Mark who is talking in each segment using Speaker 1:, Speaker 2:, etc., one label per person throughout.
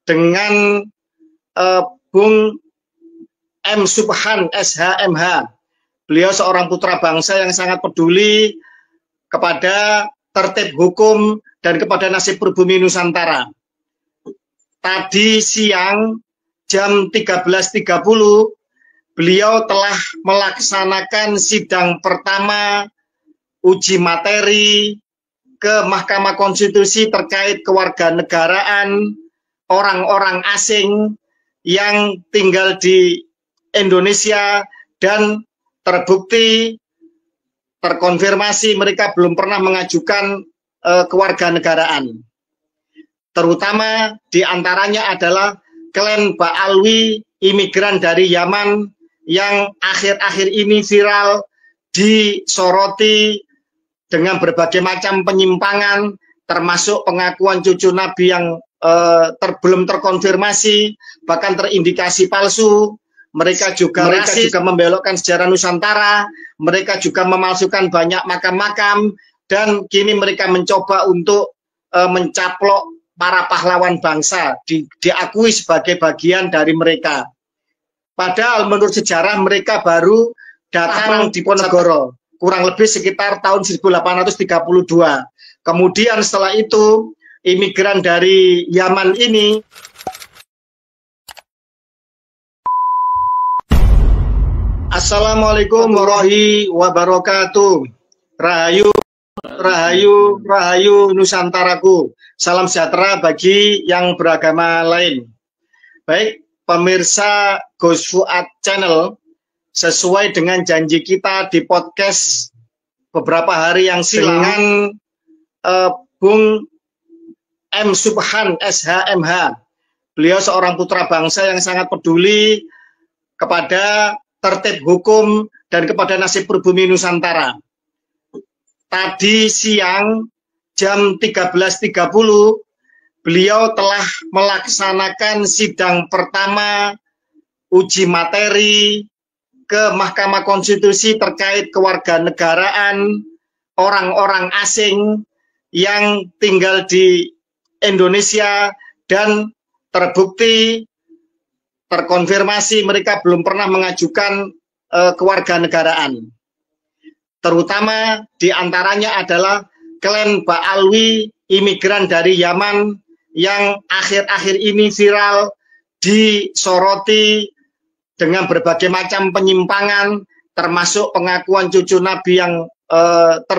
Speaker 1: dengan Bung M. Subhan SHMH. Beliau seorang putra bangsa yang sangat peduli kepada tertib hukum dan kepada nasib pribumi Nusantara. Tadi siang jam 13.30 beliau telah melaksanakan sidang pertama uji materi ke Mahkamah Konstitusi terkait kewarganegaraan orang-orang asing yang tinggal di Indonesia dan terbukti terkonfirmasi mereka belum pernah mengajukan kewarganegaraan. Terutama diantaranya adalah klan Ba'alwi, imigran dari Yaman yang akhir-akhir ini viral disoroti dengan berbagai macam penyimpangan, termasuk pengakuan cucu Nabi yang belum terkonfirmasi, bahkan terindikasi palsu. Mereka juga membelokkan sejarah Nusantara, mereka juga memalsukan banyak makam-makam, dan kini mereka mencoba untuk mencaplok para pahlawan bangsa, diakui sebagai bagian dari mereka. Padahal menurut sejarah mereka baru datang di Diponegoro, kurang lebih sekitar tahun 1832. Kemudian setelah itu, imigran dari Yaman ini Assalamualaikum warahmatullahi wabarakatuh. Rahayu, rahayu, rahayu Nusantaraku. Salam sejahtera bagi yang beragama lain. Baik, pemirsa Gus Fuad Channel, sesuai dengan janji kita di podcast beberapa hari yang silam dengan Bung M. Subhan SHMH. Beliau seorang putra bangsa yang sangat peduli kepada tertib hukum dan kepada nasib pribumi Nusantara. Tadi siang jam 13.30 beliau telah melaksanakan sidang pertama uji materi ke Mahkamah Konstitusi terkait kewarganegaraan orang-orang asing yang tinggal di Indonesia dan terbukti terkonfirmasi mereka belum pernah mengajukan kewarganegaraan. Terutama diantaranya adalah klan Ba'alwi, imigran dari Yaman yang akhir-akhir ini viral disoroti dengan berbagai macam penyimpangan, termasuk pengakuan cucu Nabi yang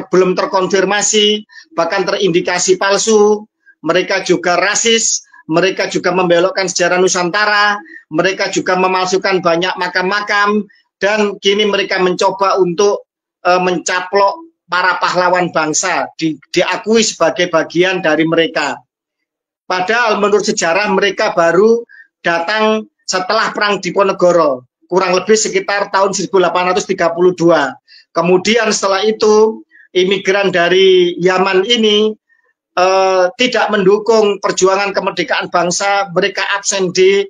Speaker 1: belum terkonfirmasi, bahkan terindikasi palsu. Mereka juga rasis, mereka juga membelokkan sejarah Nusantara, mereka juga memalsukan banyak makam-makam, dan kini mereka mencoba untuk mencaplok para pahlawan bangsa, diakui sebagai bagian dari mereka. Padahal menurut sejarah mereka baru datang setelah Perang Diponegoro, kurang lebih sekitar tahun 1832. Kemudian setelah itu, imigran dari Yaman ini tidak mendukung perjuangan kemerdekaan bangsa, mereka absen di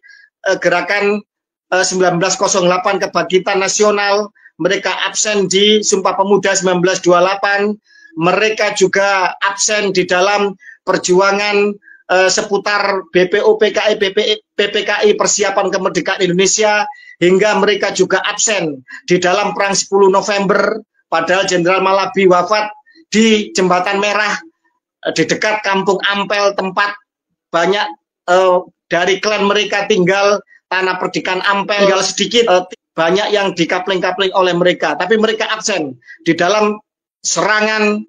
Speaker 1: gerakan 1908 Kebangkitan Nasional, mereka absen di Sumpah Pemuda 1928, mereka juga absen di dalam perjuangan seputar BPO PKI, PPKI Persiapan Kemerdekaan Indonesia, hingga mereka juga absen di dalam Perang 10 November, padahal Jenderal Malabi wafat di Jembatan Merah, di dekat Kampung Ampel, tempat banyak dari klan mereka tinggal, tanah perdikan Ampel, tinggal sedikit, banyak yang dikapling-kapling oleh mereka, tapi mereka absen di dalam serangan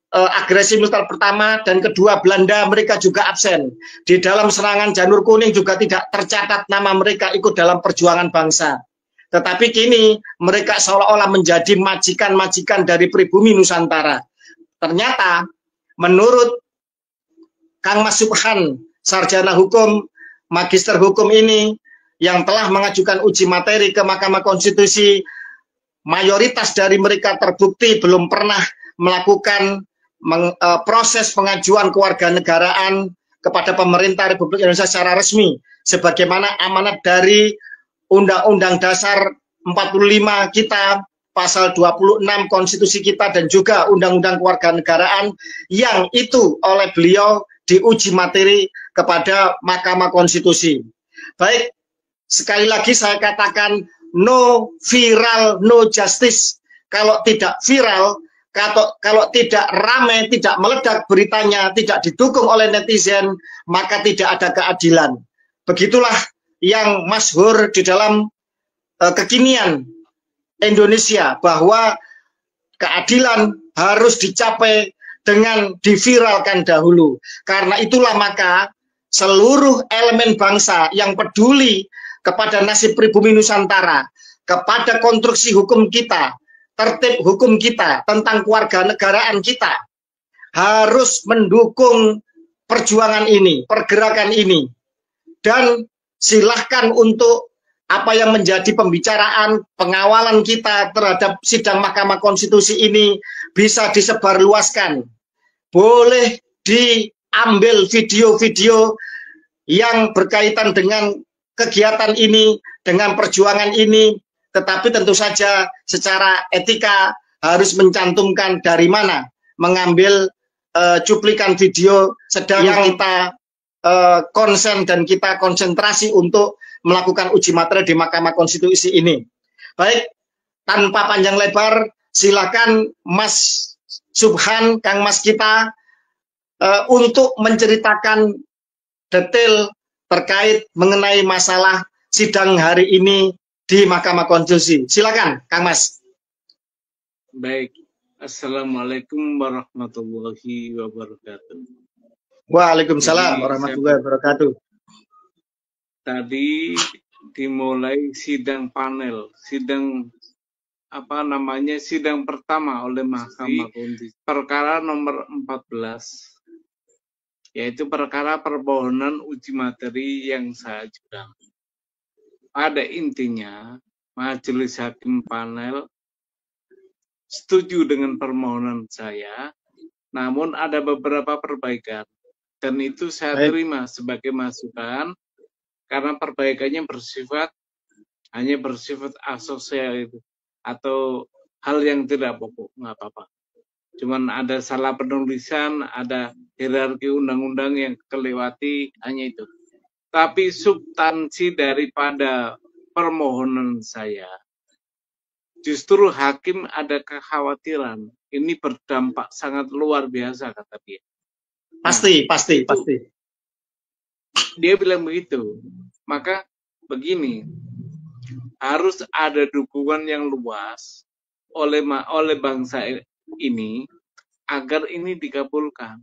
Speaker 1: agresi militer pertama dan kedua Belanda, mereka juga absen. Di dalam serangan Janur Kuning juga tidak tercatat nama mereka ikut dalam perjuangan bangsa. Tetapi kini mereka seolah-olah menjadi majikan-majikan dari pribumi Nusantara. Ternyata menurut Kang Mas Subhan, sarjana hukum, magister hukum ini, yang telah mengajukan uji materi ke Mahkamah Konstitusi, mayoritas dari mereka terbukti belum pernah melakukan proses pengajuan kewarganegaraan kepada pemerintah Republik Indonesia secara resmi, sebagaimana amanat dari Undang-Undang Dasar 45 kita, pasal 26 konstitusi kita, dan juga Undang-Undang Kewarganegaraan yang itu oleh beliau diuji materi kepada Mahkamah Konstitusi. Baik, sekali lagi saya katakan no viral, no justice. Kalau tidak viral, kalau tidak ramai, tidak meledak beritanya, tidak didukung oleh netizen, maka tidak ada keadilan. Begitulah yang masyhur di dalam kekinian Indonesia, bahwa keadilan harus dicapai dengan diviralkan dahulu. Karena itulah maka seluruh elemen bangsa yang peduli kepada nasib pribumi Nusantara, kepada konstruksi hukum kita, tertib hukum kita, tentang kewarganegaraan kita, harus mendukung perjuangan ini, pergerakan ini. Dan silahkan untuk apa yang menjadi pembicaraan pengawalan kita terhadap sidang Mahkamah Konstitusi ini bisa disebarluaskan. Boleh diambil video-video yang berkaitan dengan kegiatan ini, dengan perjuangan ini, tetapi tentu saja secara etika harus mencantumkan dari mana mengambil cuplikan video sedang yang kita konsen dan kita konsentrasi untuk melakukan uji materi di Mahkamah Konstitusi ini. Baik, tanpa panjang lebar, silakan Mas Subhan, Kang Mas kita, untuk menceritakan detail terkait mengenai masalah sidang hari ini di Mahkamah Konstitusi. Silakan, Kang Mas.
Speaker 2: Baik, Assalamualaikum warahmatullahi wabarakatuh.
Speaker 1: Waalaikumsalam warahmatullahi wabarakatuh.
Speaker 2: Tadi dimulai sidang panel, sidang sidang pertama oleh Mahkamah Konstitusi, perkara nomor 14, yaitu perkara permohonan uji materi yang saya ajukan. Pada intinya, Majelis Hakim panel setuju dengan permohonan saya, namun ada beberapa perbaikan, dan itu saya terima sebagai masukan, karena perbaikannya hanya bersifat asosial itu, atau hal yang tidak pokok, nggak apa-apa. Cuman ada salah penulisan, ada hierarki undang-undang yang kelewati, hanya itu. Tapi substansi daripada permohonan saya, justru hakim ada kekhawatiran, ini berdampak sangat luar biasa, kata dia.
Speaker 1: Pasti.
Speaker 2: Dia bilang begitu. Maka begini, harus ada dukungan yang luas oleh bangsa ini agar ini dikabulkan.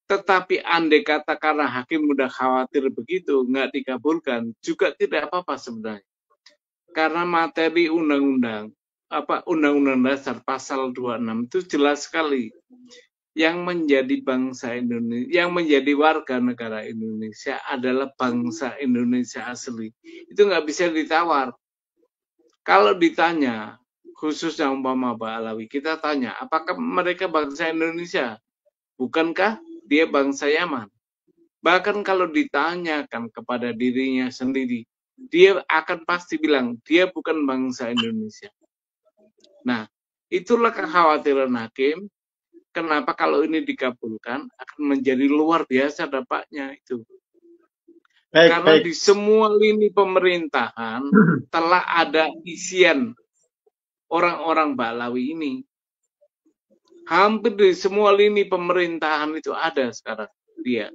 Speaker 2: Tetapi andai kata karena hakim mudah khawatir begitu, nggak dikabulkan, juga tidak apa-apa sebenarnya. Karena materi undang-undang dasar pasal 26 itu jelas sekali. Yang menjadi bangsa Indonesia, yang menjadi warga negara Indonesia adalah bangsa Indonesia asli. Itu nggak bisa ditawar. Kalau ditanya, khususnya umpama Pak Alawi, kita tanya, apakah mereka bangsa Indonesia? Bukankah dia bangsa Yaman? Bahkan kalau ditanyakan kepada dirinya sendiri, dia akan pasti bilang, dia bukan bangsa Indonesia. Nah, itulah kekhawatiran hakim. Kenapa kalau ini dikabulkan akan menjadi luar biasa dampaknya itu. Karena di semua lini pemerintahan telah ada isian orang-orang Balawi ini. Hampir di semua lini pemerintahan itu ada sekarang dia.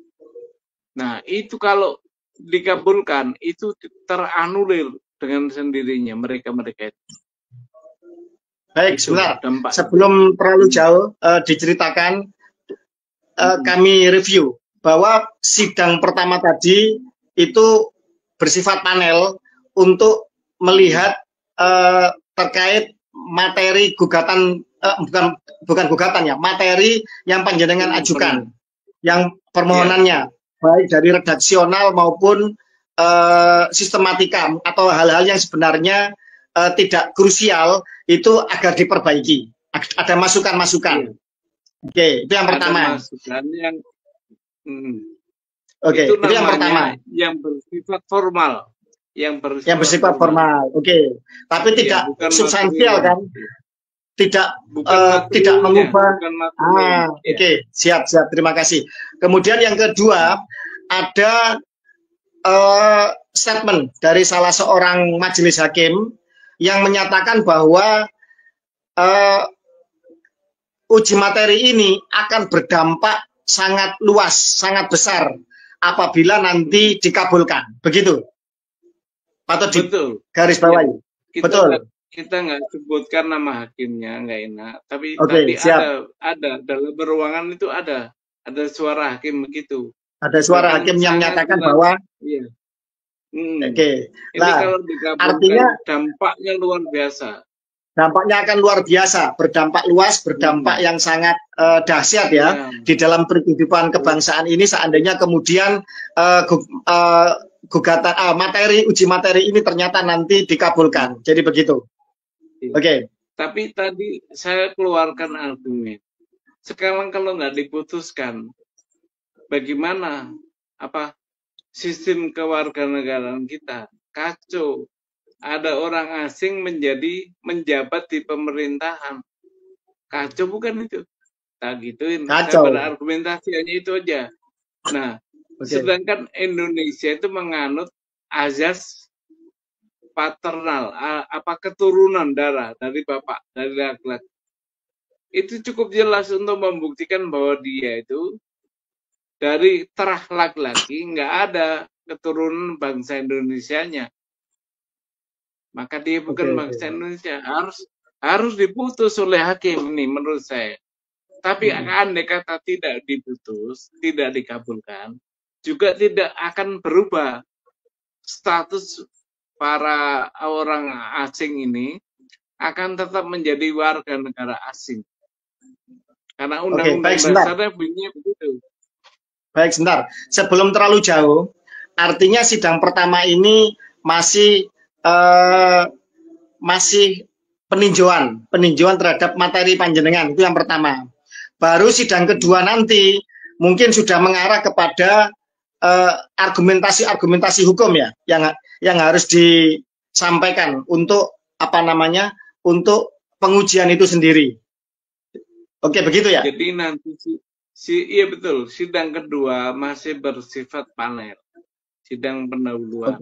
Speaker 2: Nah, itu kalau dikabulkan itu teranulir dengan sendirinya mereka-mereka itu.
Speaker 1: Baik, sebentar. Sebelum terlalu jauh diceritakan, kami review bahwa sidang pertama tadi itu bersifat panel untuk melihat terkait materi gugatan, bukan gugatan ya, materi yang panjenengan ajukan, yang permohonannya, baik dari redaksional maupun sistematika atau hal-hal yang sebenarnya tidak krusial, itu agar diperbaiki. Ada masukan-masukan. Oke, itu yang pertama. Oke, itu yang pertama.
Speaker 2: Yang bersifat formal.
Speaker 1: Yang bersifat formal. Oke, tapi tidak substansial kan? tidak mengubah. Oke, siap. Terima kasih. Kemudian yang kedua, ada statement dari salah seorang majelis hakim yang menyatakan bahwa uji materi ini akan berdampak sangat luas, sangat besar apabila nanti dikabulkan. Begitu? Atau di garis bawahi? Betul.
Speaker 2: Kita nggak sebutkan nama hakimnya, nggak enak. Tapi ada dalam ruangan itu ada suara hakim begitu.
Speaker 1: Ada suara hakim yang menyatakan bahwa.
Speaker 2: Iya.
Speaker 1: Oke.
Speaker 2: Ini kalau dikabulkan, artinya dampaknya luar biasa.
Speaker 1: Dampaknya akan luar biasa, berdampak luas, berdampak yang sangat dahsyat ya di dalam kehidupan kebangsaan ini. Seandainya kemudian gugatan uji materi ini ternyata nanti dikabulkan. Jadi begitu. Oke.
Speaker 2: Tapi tadi saya keluarkan argumen. Sekarang kalau nggak diputuskan, bagaimana sistem kewarganegaraan kita? Kacau. Ada orang asing menjabat di pemerintahan. Kacau bukan itu? Tak gituin.
Speaker 1: Kacau.
Speaker 2: Pada argumentasinya itu aja. Nah, sedangkan Indonesia itu menganut azas paternal, keturunan darah dari bapak, dari laki-laki. Itu cukup jelas untuk membuktikan bahwa dia itu dari terah laki-laki, nggak ada keturunan bangsa Indonesianya. Maka dia bukan bangsa Indonesia. Harus diputus oleh hakim ini menurut saya. Tapi andai kata tidak diputus, tidak dikabulkan, juga tidak akan berubah status para orang asing ini, akan tetap menjadi warga negara asing. Karena undang-undang dasarnya bunyinya begitu.
Speaker 1: Baik, sebentar. Sebelum terlalu jauh, artinya sidang pertama ini masih peninjauan terhadap materi panjenengan, itu yang pertama. Baru sidang kedua nanti mungkin sudah mengarah kepada argumentasi hukum ya, yang harus disampaikan untuk untuk pengujian itu sendiri. Oke, begitu ya?
Speaker 2: Jadi nanti iya betul, sidang kedua masih bersifat panel. Sidang pendahuluan.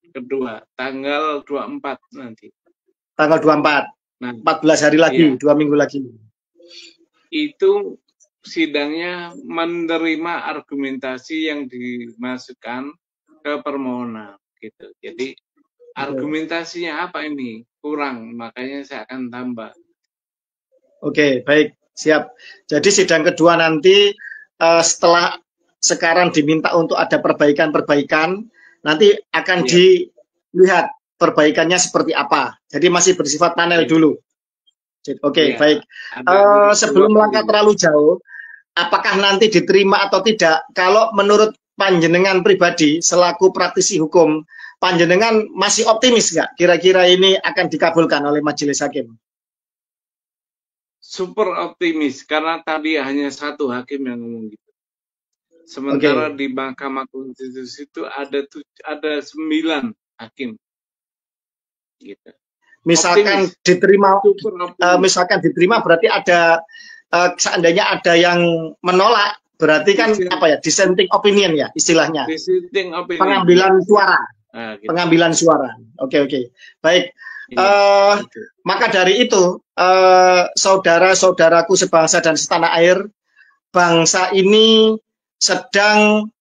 Speaker 2: Kedua, tanggal 24 nanti.
Speaker 1: Tanggal 24. Nah, 14 hari lagi, 2 minggu lagi.
Speaker 2: Itu sidangnya menerima argumentasi yang dimasukkan ke permohonan gitu. Jadi argumentasinya apa ini? Kurang, makanya saya akan tambah.
Speaker 1: Oke, baik, siap. Jadi sidang kedua nanti setelah sekarang diminta untuk ada perbaikan-perbaikan, nanti akan dilihat perbaikannya seperti apa. Jadi masih bersifat panel dulu. Oke, baik. Sebelum melangkah terlalu jauh, apakah nanti diterima atau tidak? Kalau menurut panjenengan pribadi selaku praktisi hukum, panjenengan masih optimis nggak? Kira-kira ini akan dikabulkan oleh majelis hakim?
Speaker 2: Super optimis karena tadi hanya satu hakim yang ngomong gitu. Sementara di Mahkamah Konstitusi itu ada 9 hakim. Gitu.
Speaker 1: Misalkan diterima berarti ada seandainya ada yang menolak berarti kan dissenting opinion ya istilahnya.
Speaker 2: Dissenting opinion.
Speaker 1: Pengambilan suara.
Speaker 2: Gitu.
Speaker 1: Pengambilan suara. Oke. Baik. Maka dari itu saudara-saudaraku sebangsa dan setanah air, bangsa ini sedang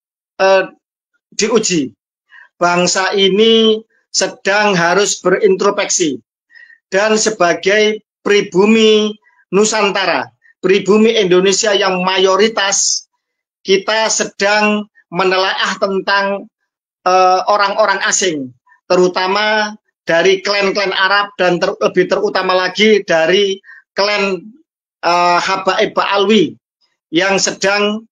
Speaker 1: diuji. Bangsa ini sedang harus berintrospeksi. Dan sebagai pribumi Nusantara, pribumi Indonesia yang mayoritas, kita sedang menelaah tentang orang-orang asing, terutama dari klan-klan Arab dan lebih terutama lagi dari klan Habaib Ba'alwi yang sedang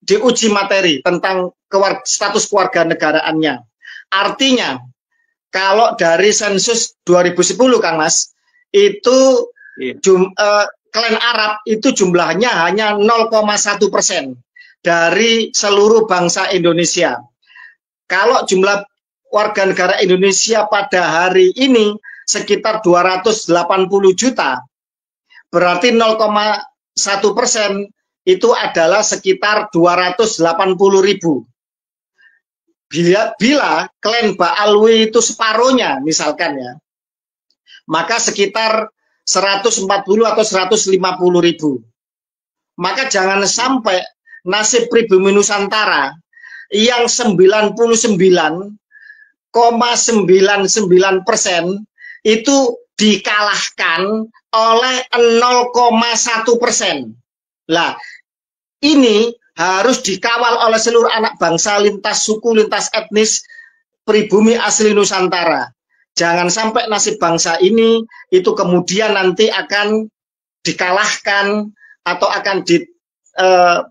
Speaker 1: diuji materi tentang status kewarganegaraannya. Artinya, kalau dari sensus 2010, Kang Mas, itu klan Arab itu jumlahnya hanya 0,1% dari seluruh bangsa Indonesia. Kalau jumlah warga negara Indonesia pada hari ini sekitar 280 juta, berarti 0,1% itu adalah sekitar 280.000. Bila klan Ba'alwi itu separuhnya misalkan ya, maka sekitar 140 atau 150.000. Maka jangan sampai nasib pribumi Nusantara yang 99,99% itu dikalahkan oleh 0,1%. Lah, ini harus dikawal oleh seluruh anak bangsa lintas suku, lintas etnis pribumi asli Nusantara. Jangan sampai nasib bangsa ini itu kemudian nanti akan dikalahkan atau akan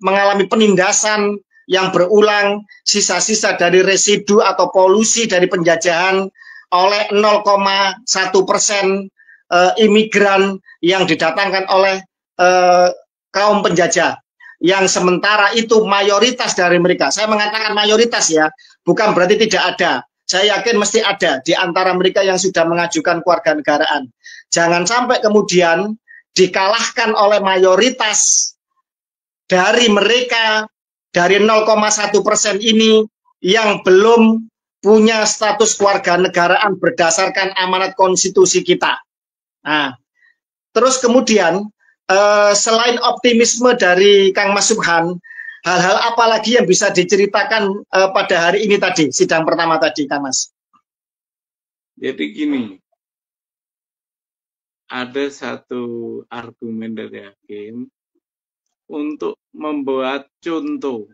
Speaker 1: mengalami penindasan yang berulang, sisa-sisa dari residu atau polusi dari penjajahan oleh 0,1% imigran yang didatangkan oleh kaum penjajah. Yang sementara itu mayoritas dari mereka, saya mengatakan mayoritas ya, bukan berarti tidak ada. Saya yakin mesti ada di antara mereka yang sudah mengajukan kewarganegaraan. Jangan sampai kemudian dikalahkan oleh mayoritas dari mereka, dari 0,1% ini yang belum punya status kewarganegaraan berdasarkan amanat konstitusi kita. Nah, terus kemudian selain optimisme dari Kang Mas Subhan, hal-hal apa lagi yang bisa diceritakan pada hari ini tadi, sidang pertama tadi, Kang Mas?
Speaker 2: Jadi gini, ada satu argumen dari hakim untuk membuat contoh.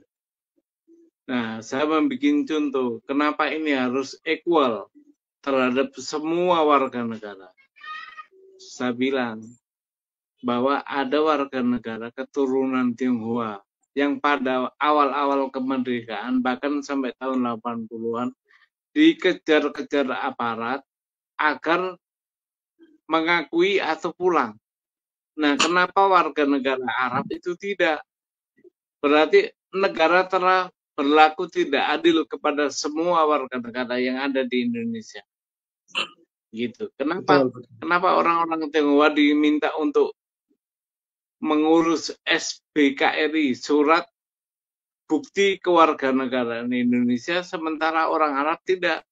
Speaker 2: Nah, saya membuat contoh, kenapa ini harus equal terhadap semua warga negara. Saya bilang bahwa ada warga negara keturunan Tionghoa yang pada awal-awal kemerdekaan, bahkan sampai tahun 80-an, dikejar-kejar aparat agar mengakui atau pulang. Nah, kenapa warga negara Arab itu tidak? Berarti negara telah berlaku tidak adil kepada semua warga negara yang ada di Indonesia. Gitu. Kenapa? Betul. Kenapa orang-orang Tionghoa diminta untuk mengurus SBKRI, surat bukti kewarganegaraan Indonesia, sementara orang Arab tidak?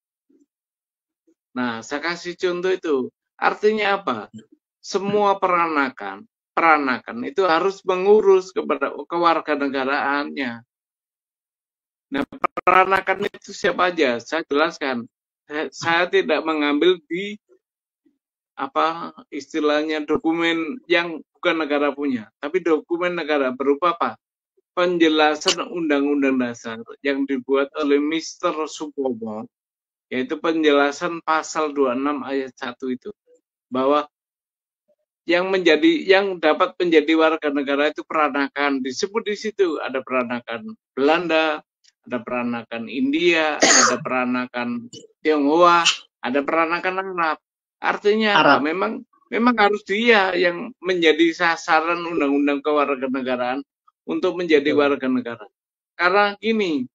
Speaker 2: Nah, saya kasih contoh itu. Artinya apa? Semua peranakan itu harus mengurus kepada kewarganegaraannya. Nah, peranakan itu siapa aja? Saya jelaskan. Saya tidak mengambil di apa istilahnya dokumen yang bukan negara punya, tapi dokumen negara berupa apa? Penjelasan Undang-Undang Dasar yang dibuat oleh Mr. Supomo, yaitu penjelasan pasal 26 ayat 1 itu, bahwa yang dapat menjadi warga negara itu peranakan. Disebut di situ ada peranakan Belanda, ada peranakan India, ada peranakan Tionghoa, ada peranakan Arab. Artinya apa? Memang harus dia yang menjadi sasaran undang-undang kewarganegaraan untuk menjadi warga negara. Karena gini,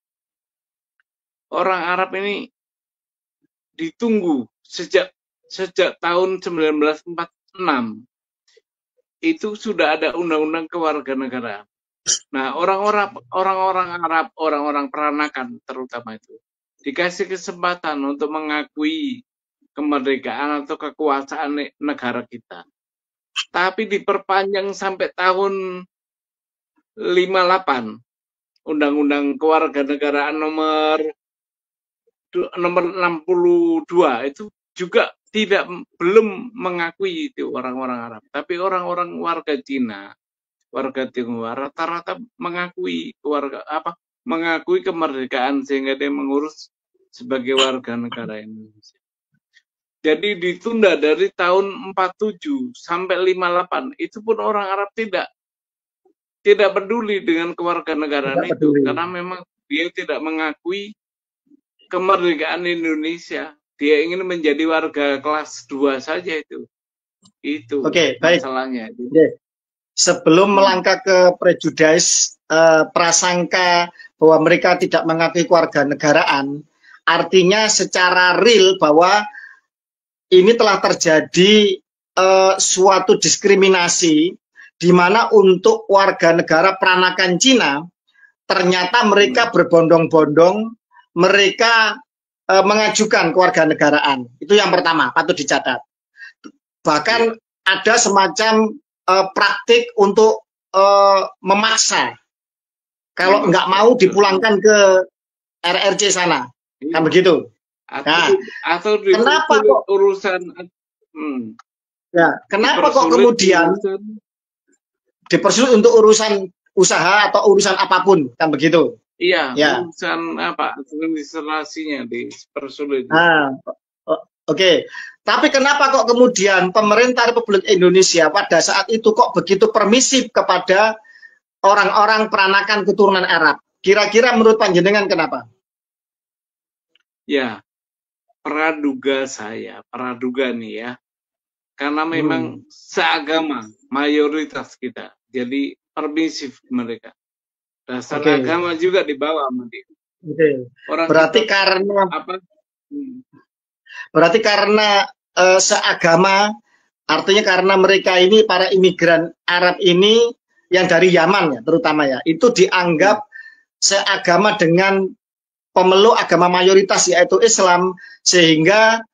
Speaker 2: orang Arab ini ditunggu sejak tahun 1946 itu sudah ada undang-undang kewarganegaraan. Nah, orang-orang Arab, orang-orang peranakan terutama itu dikasih kesempatan untuk mengakui kemerdekaan atau kekuasaan negara kita. Tapi diperpanjang sampai tahun 58. Undang-Undang Kewarganegaraan nomor 62 itu juga belum mengakui itu orang-orang Arab. Tapi orang-orang warga Cina, warga Tionghoa rata-rata mengakui mengakui kemerdekaan sehingga dia mengurus sebagai warga negara Indonesia. Jadi ditunda dari tahun 47 sampai 58, itu pun orang Arab tidak peduli dengan kewarganegaraan itu, karena memang dia tidak mengakui kemerdekaan Indonesia. Dia ingin menjadi warga kelas 2 saja itu. Oke, baik. Masalahnya. Oke.
Speaker 1: Sebelum melangkah ke prejudis, prasangka bahwa mereka tidak mengakui kewarganegaraan, artinya secara real bahwa ini telah terjadi suatu diskriminasi di mana untuk warga negara peranakan Cina ternyata mereka berbondong-bondong mereka mengajukan kewarganegaraan. Itu yang pertama, patut dicatat. Bahkan ada semacam praktik untuk memaksa kalau nggak mau dipulangkan ke RRC sana, kan begitu.
Speaker 2: Atau
Speaker 1: kenapa kok
Speaker 2: urusan
Speaker 1: kenapa kok kemudian dipersulit untuk urusan usaha atau urusan apapun, kan begitu?
Speaker 2: Iya, urusan apa administrasinya dipersulit.
Speaker 1: Oke. Tapi kenapa kok kemudian pemerintah Republik Indonesia pada saat itu kok begitu permisif kepada orang-orang peranakan keturunan Arab? Kira-kira menurut panjenengan kenapa?
Speaker 2: Ya, praduga nih ya. Karena memang seagama mayoritas kita. Jadi permisif mereka. Dasar agama juga dibawa sama dia.
Speaker 1: Berarti karena apa? Berarti karena seagama, artinya karena mereka ini para imigran Arab ini yang dari Yaman ya terutama ya, itu dianggap seagama dengan pemeluk agama mayoritas yaitu Islam, sehingga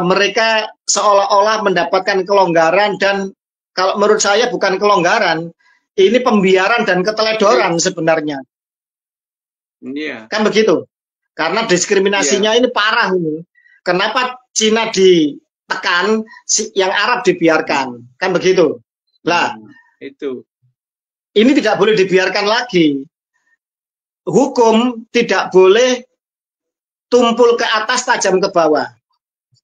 Speaker 1: mereka seolah-olah mendapatkan kelonggaran, dan kalau menurut saya bukan kelonggaran, ini pembiaran dan keteledoran sebenarnya. Kan begitu? Karena diskriminasinya ini parah ini. Kenapa Cina ditekan, yang Arab dibiarkan? Kan begitu. Lah,
Speaker 2: itu.
Speaker 1: Ini tidak boleh dibiarkan lagi. Hukum tidak boleh tumpul ke atas, tajam ke bawah.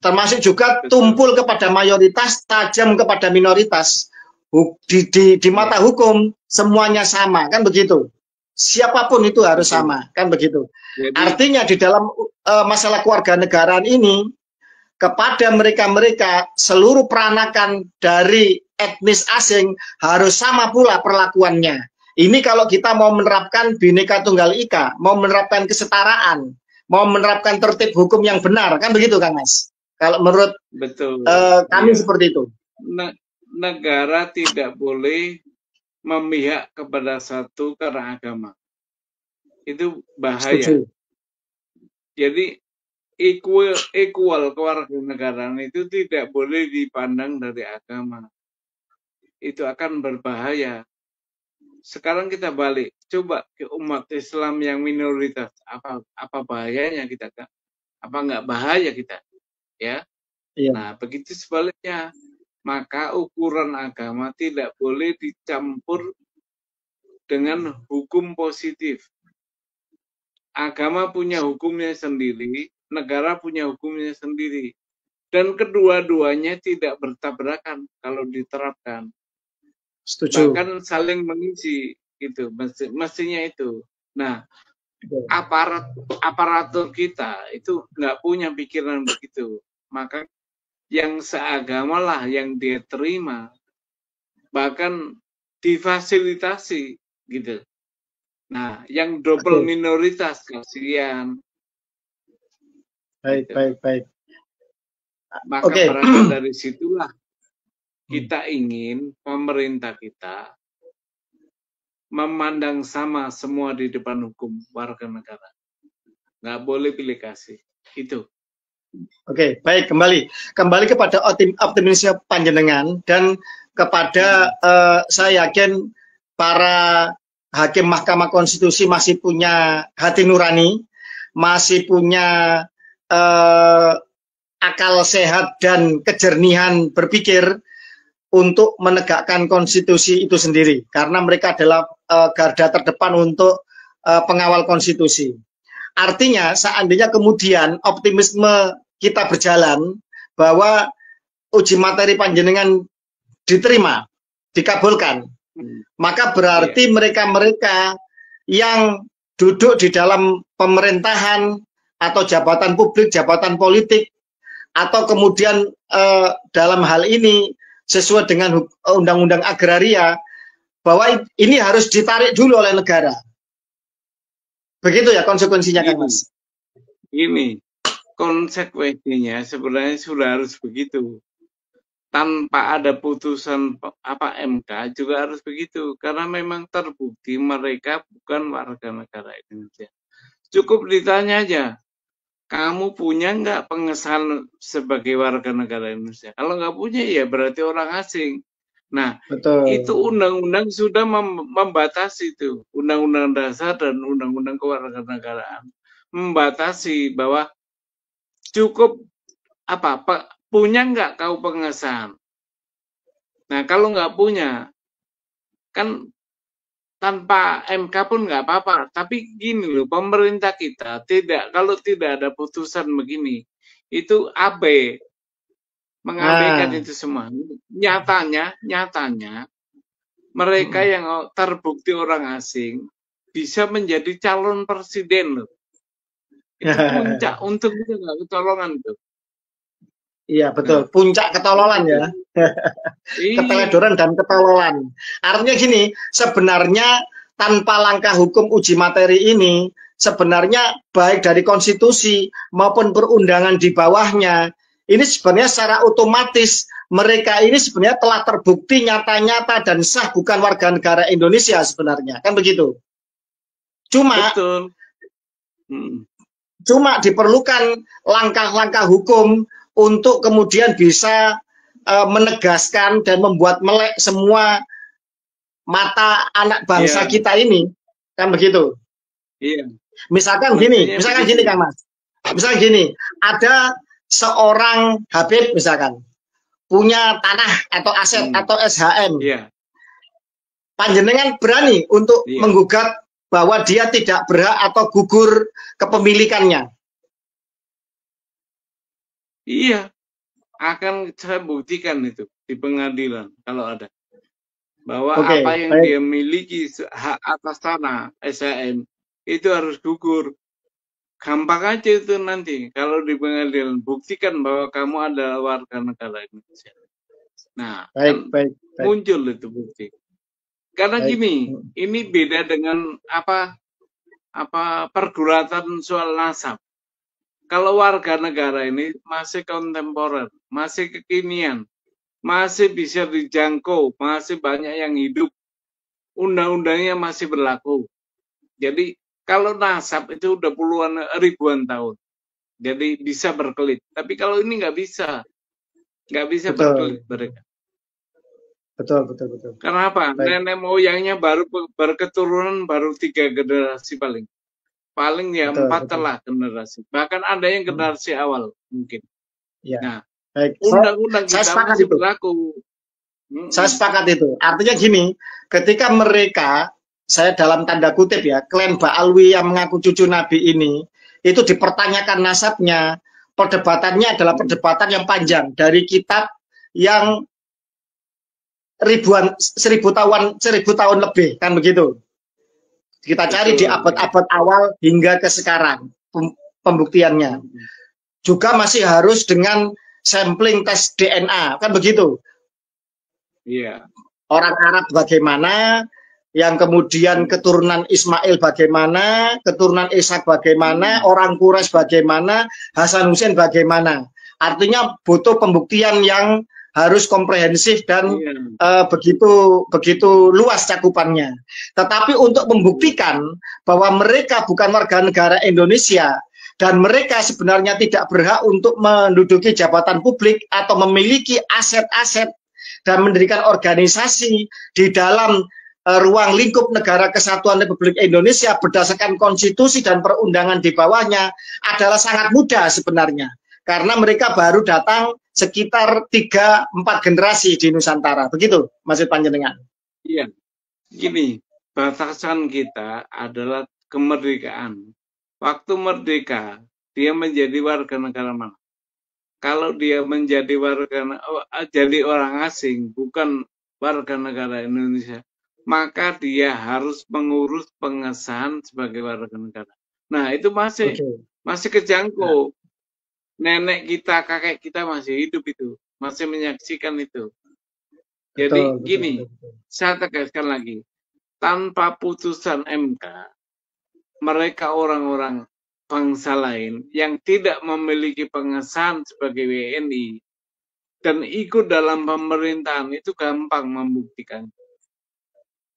Speaker 1: Termasuk juga tumpul kepada mayoritas, tajam kepada minoritas. Di mata hukum semuanya sama, kan begitu. Siapapun itu harus sama, kan begitu. Jadi, artinya di dalam masalah kewarganegaraan ini, kepada mereka-mereka seluruh peranakan dari etnis asing harus sama pula perlakuannya. Ini kalau kita mau menerapkan Bhinneka Tunggal Ika, mau menerapkan kesetaraan, mau menerapkan tertib hukum yang benar, kan begitu Kang Mas? Kalau menurut kami seperti itu.
Speaker 2: Negara tidak boleh memihak kepada satu karena agama. Itu bahaya.
Speaker 1: Setuju.
Speaker 2: Jadi equal kewarganegaraan itu tidak boleh dipandang dari agama. Itu akan berbahaya. Sekarang kita balik, coba ke umat Islam yang minoritas, apa bahayanya kita, Kak? Apa nggak bahaya kita? Ya.
Speaker 1: Iya.
Speaker 2: Nah, begitu sebaliknya, maka ukuran agama tidak boleh dicampur dengan hukum positif. Agama punya hukumnya sendiri, negara punya hukumnya sendiri. Dan kedua-duanya tidak bertabrakan kalau diterapkan.
Speaker 1: Setuju.
Speaker 2: Bahkan saling mengisi, itu mestinya itu. Nah, aparatur kita itu nggak punya pikiran begitu. Maka yang seagama lah yang dia terima, bahkan difasilitasi gitu. Nah, yang double minoritas kasihan.
Speaker 1: Baik,
Speaker 2: gitu.
Speaker 1: baik.
Speaker 2: Maka berasal dari situlah kita ingin pemerintah kita memandang sama semua di depan hukum warga negara. Nggak boleh pilih kasih. Itu.
Speaker 1: Oke, baik, kembali kepada optimisme panjenengan, dan kepada saya yakin para hakim Mahkamah Konstitusi masih punya hati nurani, masih punya akal sehat dan kejernihan berpikir untuk menegakkan konstitusi itu sendiri, karena mereka adalah garda terdepan untuk pengawal konstitusi. Artinya, seandainya kemudian optimisme kita berjalan bahwa uji materi panjenengan diterima, dikabulkan, maka berarti mereka-mereka yang duduk di dalam pemerintahan atau jabatan publik, jabatan politik, atau kemudian dalam hal ini sesuai dengan undang-undang agraria, bahwa ini harus ditarik dulu oleh negara. Begitu ya konsekuensinya, Kang Mas?
Speaker 2: Ini konsekuensinya sebenarnya sudah harus begitu. Tanpa ada putusan MK juga harus begitu, karena memang terbukti mereka bukan warga negara Indonesia. Cukup ditanya aja, kamu punya nggak pengesahan sebagai warga negara Indonesia? Kalau nggak punya, ya berarti orang asing. Nah,
Speaker 1: Betul.
Speaker 2: itu undang-undang sudah membatasi itu. Undang-undang dasar dan undang-undang kewarganegaraan membatasi bahwa cukup punya nggak kau pengesahan. Nah, kalau nggak punya, kan tanpa MK pun nggak apa-apa. Tapi gini loh, pemerintah kita kalau tidak ada putusan begini, itu AB mengabaikan itu semua. Nyatanya mereka yang terbukti orang asing bisa menjadi calon presiden loh. Itu puncak untungnya nggak kecolongan tuh.
Speaker 1: Iya betul, puncak ketololan ya. Keteledoran dan ketololan. Artinya gini, sebenarnya tanpa langkah hukum uji materi ini, sebenarnya baik dari konstitusi maupun perundangan di bawahnya, ini sebenarnya secara otomatis mereka ini sebenarnya telah terbukti nyata-nyata dan sah bukan warga negara Indonesia sebenarnya, kan begitu. Cuma
Speaker 2: betul.
Speaker 1: Cuma diperlukan langkah-langkah hukum untuk kemudian bisa menegaskan dan membuat melek semua mata anak bangsa kita ini, kan begitu. Misalkan gini Kang Mas. Misalkan gini, ada seorang Habib misalkan punya tanah atau aset atau SHM. Panjenengan berani untuk menggugat bahwa dia tidak berhak atau gugur kepemilikannya.
Speaker 2: Iya, akan saya buktikan itu di pengadilan kalau ada. Bahwa apa yang dia miliki hak atas tanah SHM itu harus gugur. Gampang aja itu nanti kalau di pengadilan, buktikan bahwa kamu adalah warga negara Indonesia. Nah, muncul itu bukti. Karena gini, ini beda dengan pergulatan soal nasab. Kalau warga negara ini masih kontemporer, masih kekinian, masih bisa dijangkau, masih banyak yang hidup, undang-undangnya masih berlaku. Jadi kalau nasab itu udah puluhan ribuan tahun, jadi bisa berkelit. Tapi kalau ini nggak bisa berkelit mereka.
Speaker 1: Betul.
Speaker 2: Kenapa? Nenek moyangnya baru berketurunan baru 3 generasi paling ya 4 telah generasi. Bahkan ada yang generasi awal mungkin.
Speaker 1: Ya.
Speaker 2: Nah,
Speaker 1: baik.
Speaker 2: Undang-undang kita masih berlaku.
Speaker 1: Saya sepakat itu. Artinya gini, ketika mereka, saya dalam tanda kutip ya, klaim Mbak Alwi yang mengaku cucu Nabi ini, itu dipertanyakan nasabnya, perdebatannya adalah perdebatan yang panjang dari kitab yang seribu tahun lebih, kan begitu. Kita cari di abad-abad awal hingga ke sekarang pembuktiannya. Juga masih harus dengan sampling tes DNA, kan begitu.
Speaker 2: Iya.
Speaker 1: Orang Arab bagaimana, yang kemudian keturunan Ismail bagaimana, keturunan Ishak bagaimana, orang Quraisy bagaimana, Hasan Hussein bagaimana. Artinya butuh pembuktian yang harus komprehensif dan begitu luas cakupannya. Tetapi untuk membuktikan bahwa mereka bukan warga negara Indonesia dan mereka sebenarnya tidak berhak untuk menduduki jabatan publik atau memiliki aset-aset dan mendirikan organisasi di dalam ruang lingkup Negara Kesatuan Republik Indonesia berdasarkan konstitusi dan perundangan di bawahnya adalah sangat mudah sebenarnya. Karena mereka baru datang sekitar 3-4 generasi di Nusantara. Begitu, maksud panjenengan.
Speaker 2: Iya. Gini, batasan kita adalah kemerdekaan. Waktu merdeka, dia menjadi warga negara mana? Kalau dia menjadi jadi orang asing, bukan warga negara Indonesia, maka dia harus mengurus pengesahan sebagai warga negara. Nah, itu masih kejangkau. Nenek kita, kakek kita masih hidup itu, masih menyaksikan itu. Jadi gini, saya tegaskan lagi, tanpa putusan MK, mereka orang-orang bangsa lain yang tidak memiliki pengesahan sebagai WNI dan ikut dalam pemerintahan itu gampang membuktikan.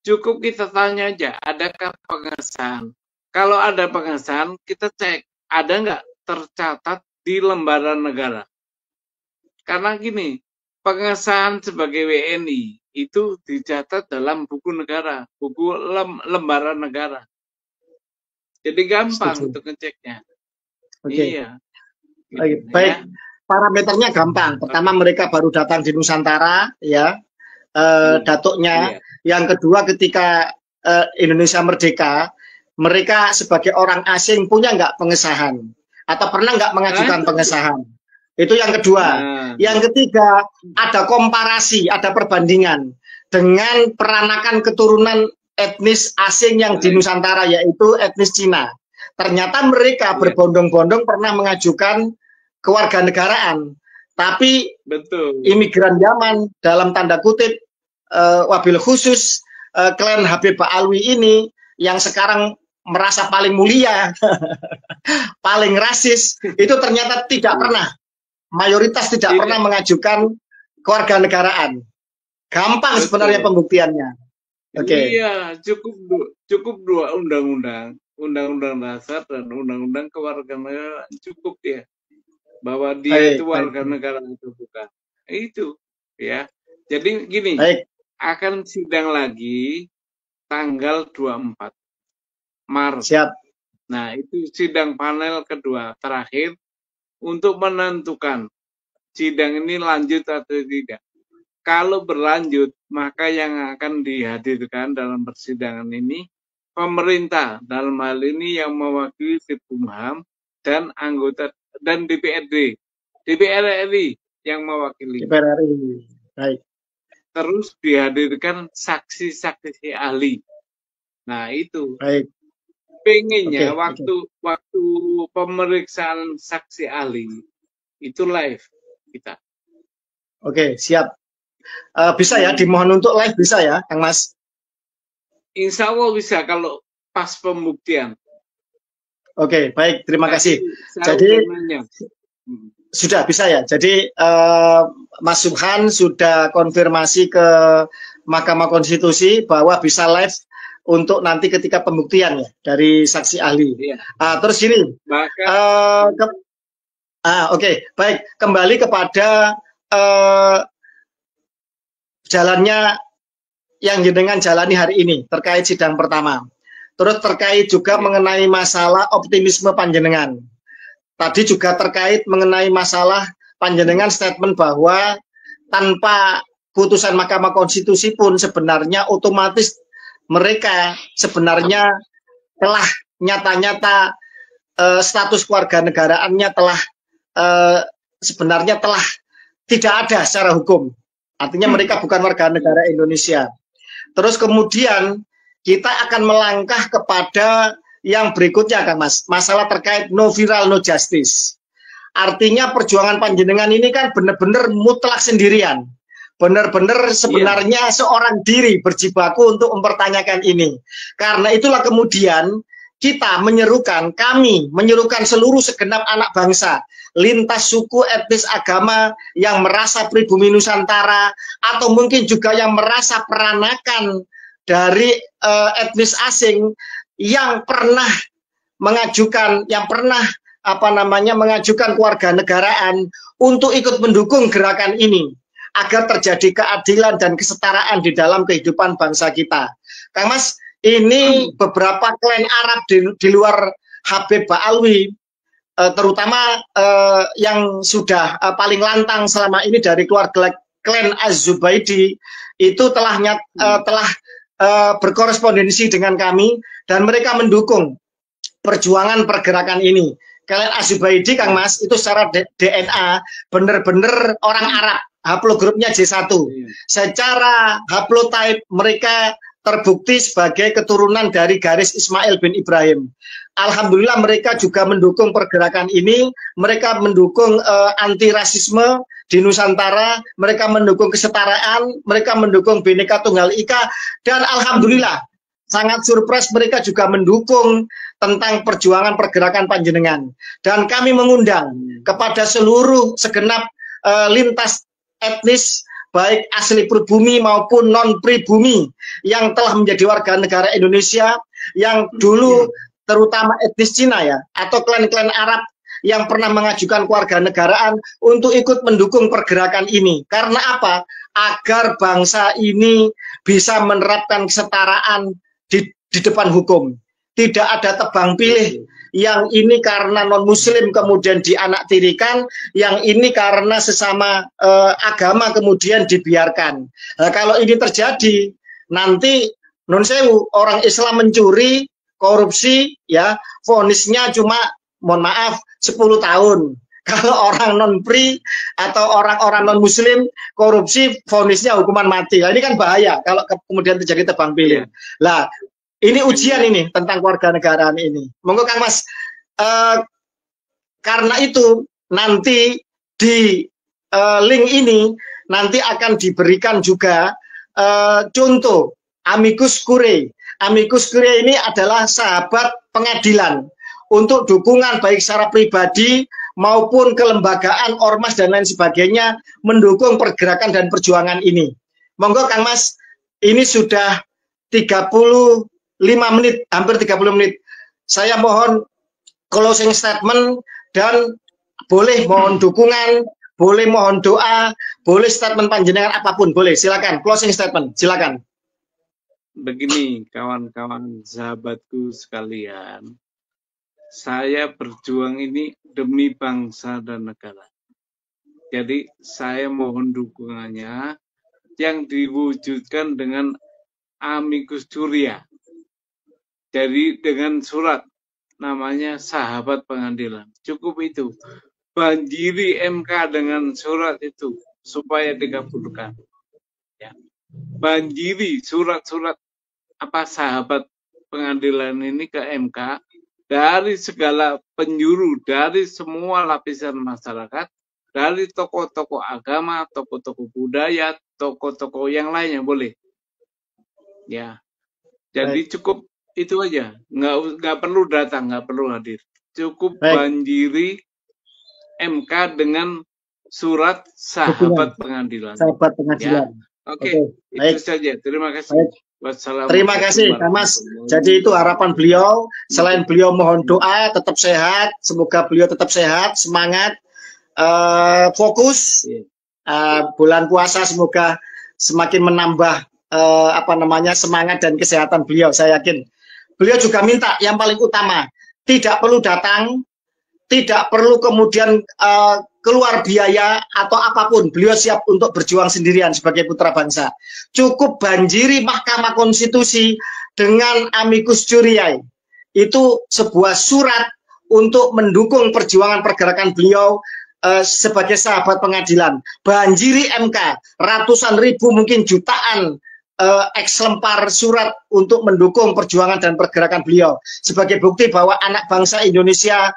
Speaker 2: Cukup kita tanya aja, adakah pengesahan? Kalau ada pengesahan, kita cek, ada nggak tercatat di lembaran negara? Karena gini, pengesahan sebagai WNI itu dicatat dalam buku negara, buku lembaran negara. Jadi gampang untuk ngeceknya. Iya.
Speaker 1: Gitu, baik, ya. Parameternya gampang. Pertama mereka baru datang di Nusantara, ya, datuknya. Yang kedua ketika Indonesia merdeka, mereka sebagai orang asing punya nggak pengesahan atau pernah nggak mengajukan pengesahan? Itu yang kedua. Yang ketiga, ada komparasi, ada perbandingan dengan peranakan keturunan etnis asing yang di Nusantara, yaitu etnis Cina. Ternyata mereka berbondong-bondong pernah mengajukan kewarganegaraan, tapi imigran Yaman dalam tanda kutip wabil khusus klan Habib Ba'alwi ini yang sekarang merasa paling mulia, paling rasis, itu ternyata tidak pernah, mayoritas tidak pernah mengajukan kewarganegaraan. Gampang sebenarnya pembuktiannya.
Speaker 2: Iya, cukup dua undang-undang, undang-undang dasar dan undang-undang kewarganegaraan, cukup ya, bahwa dia itu warga negara itu bukan. Itu ya. Jadi gini, akan sidang lagi tanggal 24 Maret.
Speaker 1: Siap.
Speaker 2: Nah, itu sidang panel kedua terakhir untuk menentukan sidang ini lanjut atau tidak. Kalau berlanjut, maka yang akan dihadirkan dalam persidangan ini pemerintah, dalam hal ini yang mewakili Kumham dan anggota dan DPRD, DPR RI yang mewakili.
Speaker 1: DPR RI. Baik.
Speaker 2: Terus dihadirkan saksi-saksi ahli. Nah, itu.
Speaker 1: Baik.
Speaker 2: Pengennya waktu pemeriksaan saksi ahli itu live kita.
Speaker 1: Oke, siap. Bisa ya, dimohon untuk live bisa ya, Kang Mas?
Speaker 2: Insya Allah bisa kalau pas pembuktian.
Speaker 1: Oke, baik, terima kasih. Jadi sudah bisa ya. Jadi Mas Subhan sudah konfirmasi ke Mahkamah Konstitusi bahwa bisa live untuk nanti ketika pembuktian ya dari saksi ahli. Iya. Terus ini, oke, baik, kembali kepada jalannya yang jenengan jalani hari ini terkait sidang pertama. Terus terkait juga mengenai masalah optimisme panjenengan. Tadi juga terkait mengenai masalah panjenengan statement bahwa tanpa putusan Mahkamah Konstitusi pun sebenarnya otomatis mereka sebenarnya telah nyata-nyata status kewarganegaraannya telah sebenarnya telah tidak ada secara hukum. Artinya mereka bukan warga negara Indonesia. Terus kemudian kita akan melangkah kepada yang berikutnya, Kang Mas. Masalah terkait no viral, no justice. Artinya perjuangan panjenengan ini kan benar-benar mutlak sendirian. Benar-benar sebenarnya seorang diri berjibaku untuk mempertanyakan ini. Karena itulah kemudian kita menyerukan, kami menyerukan seluruh segenap anak bangsa, lintas suku, etnis, agama yang merasa pribumi Nusantara, atau mungkin juga yang merasa peranakan dari etnis asing yang pernah mengajukan, mengajukan kewarganegaraan untuk ikut mendukung gerakan ini agar terjadi keadilan dan kesetaraan di dalam kehidupan bangsa kita. Kang Mas, ini beberapa klan Arab di luar Habib Ba'alwi, terutama yang sudah paling lantang selama ini dari keluarga klan Az-Zubaidi itu telah berkorespondensi dengan kami dan mereka mendukung perjuangan pergerakan ini. Klan Az-Zubaidi, Kang Mas, itu secara DNA benar-benar orang Arab, haplogrupnya J1. Secara haplotype mereka terbukti sebagai keturunan dari garis Ismail bin Ibrahim. Alhamdulillah mereka juga mendukung pergerakan ini, mereka mendukung anti rasisme di Nusantara, mereka mendukung kesetaraan, mereka mendukung Bhinneka Tunggal Ika, dan alhamdulillah sangat surprise mereka juga mendukung tentang perjuangan pergerakan panjenengan. Dan kami mengundang kepada seluruh segenap lintas etnis, baik asli pribumi maupun non pribumi yang telah menjadi warga negara Indonesia, yang dulu terutama etnis Cina ya, atau klan-klan Arab yang pernah mengajukan kewarganegaraan untuk ikut mendukung pergerakan ini. Karena apa? Agar bangsa ini bisa menerapkan kesetaraan di depan hukum. Tidak ada tebang pilih. Yang ini karena non-muslim kemudian dianaktirikan, yang ini karena sesama agama kemudian dibiarkan. Nah, kalau ini terjadi, nanti non sewu orang Islam mencuri, korupsi, ya vonisnya cuma mohon maaf 10 tahun. Kalau orang non-pri atau orang-orang non-muslim korupsi vonisnya hukuman mati. Nah, ini kan bahaya kalau kemudian terjadi tebang pilih. Lah, ini ujian ini tentang kewarganegaraan ini. Monggo Kang Mas, karena itu nanti di link ini nanti akan diberikan juga contoh amicus curiae. Amicus curiae ini adalah sahabat pengadilan untuk dukungan baik secara pribadi maupun kelembagaan, ormas dan lain sebagainya mendukung pergerakan dan perjuangan ini. Monggo Kang Mas, ini sudah 35 menit, hampir 30 menit. Saya mohon closing statement dan boleh mohon dukungan, boleh mohon doa, boleh statement panjenengan apapun, boleh. Silakan closing statement, silakan.
Speaker 2: Begini kawan-kawan sahabatku sekalian, saya berjuang ini demi bangsa dan negara. Jadi saya mohon dukungannya yang diwujudkan dengan amicus curiae. Jadi dengan surat namanya sahabat pengadilan. Cukup itu. Banjiri MK dengan surat itu supaya dikabulkan. Ya. Banjiri surat-surat apa sahabat pengadilan ini ke MK dari segala penjuru, dari semua lapisan masyarakat, dari tokoh-tokoh agama, tokoh-tokoh budaya, tokoh-tokoh yang lainnya boleh. Ya, jadi cukup itu aja, nggak perlu datang, nggak perlu hadir. Cukup banjiri MK dengan surat sahabat pengadilan.
Speaker 1: Sahabat pengadilan.
Speaker 2: Ya. Oke, itu saja. Terima kasih.
Speaker 1: Terima kasih, Kang Mas. Jadi itu harapan beliau. Selain beliau mohon doa, tetap sehat. Semoga beliau tetap sehat, semangat, fokus. Bulan puasa semoga semakin menambah semangat dan kesehatan beliau. Saya yakin. Beliau juga minta yang paling utama, tidak perlu datang, tidak perlu kemudian keluar biaya atau apapun. Beliau siap untuk berjuang sendirian sebagai putra bangsa. Cukup banjiri Mahkamah Konstitusi dengan amicus curiae. Itu sebuah surat untuk mendukung perjuangan pergerakan beliau sebagai sahabat pengadilan. Banjiri MK, ratusan ribu mungkin jutaan ekslempar surat untuk mendukung perjuangan dan pergerakan beliau. Sebagai bukti bahwa anak bangsa Indonesia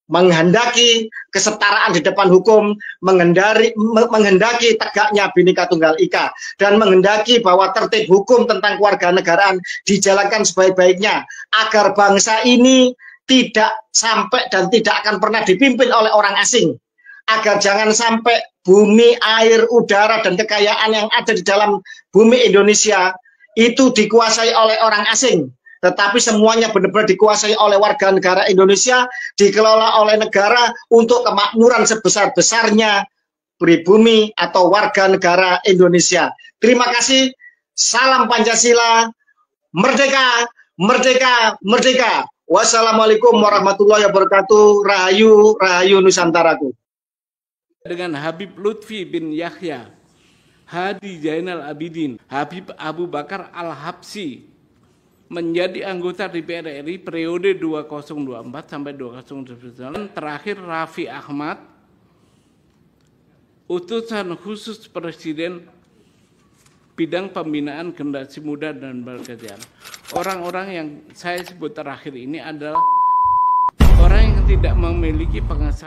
Speaker 1: menghendaki kesetaraan di depan hukum, menghendaki tegaknya Bhinneka Tunggal Ika, dan menghendaki bahwa tertib hukum tentang kewarganegaraan dijalankan sebaik-baiknya, agar bangsa ini tidak sampai dan tidak akan pernah dipimpin oleh orang asing, agar jangan sampai bumi, air, udara, dan kekayaan yang ada di dalam bumi Indonesia itu dikuasai oleh orang asing, tetapi semuanya benar-benar dikuasai oleh warga negara Indonesia, dikelola oleh negara untuk kemakmuran sebesar-besarnya pribumi atau warga negara Indonesia. Terima kasih. Salam Pancasila. Merdeka, merdeka, merdeka. Wassalamualaikum warahmatullahi wabarakatuh. Rahayu, rahayu Nusantaraku.
Speaker 2: Dengan Habib Lutfi bin Yahya, Hadi Zainal Abidin, Habib Abu Bakar Al-Habsyi, menjadi anggota DPR RI periode 2024 sampai 2029. Terakhir Raffi Ahmad, utusan khusus Presiden bidang pembinaan generasi muda dan berkejar. Orang-orang yang saya sebut terakhir ini adalah orang yang tidak memiliki penghasilan